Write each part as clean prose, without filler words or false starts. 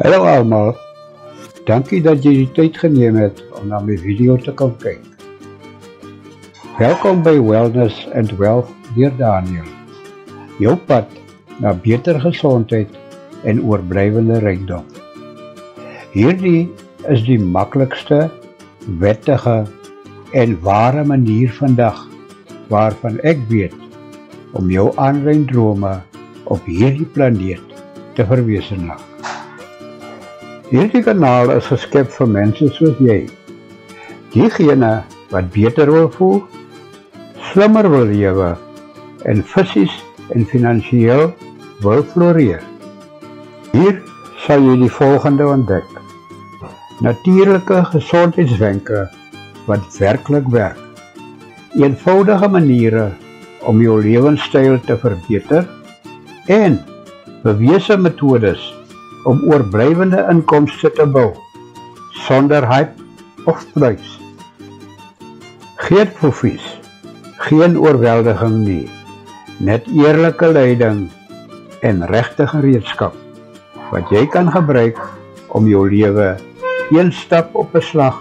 Hallo allemaal, dankie dat jy die tyd geneem het om na my video te kom kyk. Welkom by Wellness and Wealth deur Daniel. Jou pad na beter gesondheid en oorblywende rykdom. Hierdie is die maklikste, wettige en ware manier vandag waarvan ek weet om jou aanlyn drome op hierdie planeet te verwesenlik. Hierdie kanaal is geskep vir mense soos jy, diegene wat beter wil voel, slimmer wil lewe en fisies en finansiëel wil floreer. Hier sal jy die volgende ontdek: natuurlike gesondheidswenke wat werklik werk, eenvoudige maniere om jou lewenstyl te verbeter en bewese metodes om oorblywende inkomste te bou, sonder hype of prys. Geen profies, geen oorweldiging nie, net eerlike leiding en regte gereedskap, wat jy kan gebruik om jou lewe een stap op 'n slag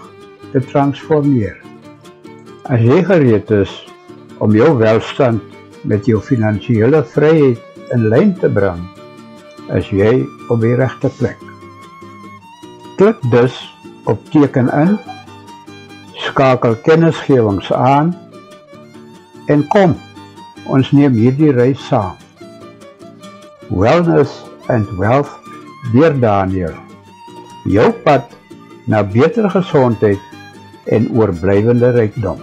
te transformeer. As jy gereed is om jou welstand met jou finansiële vryheid in lyn te bring, is jy op die regte plek. Klik dus op teken in, skakel kennisgewings aan en kom, ons neem hierdie reis saam. Wellness and Wealth deur Daniel. Jou pad na beter gesondheid en oorblywende rykdom.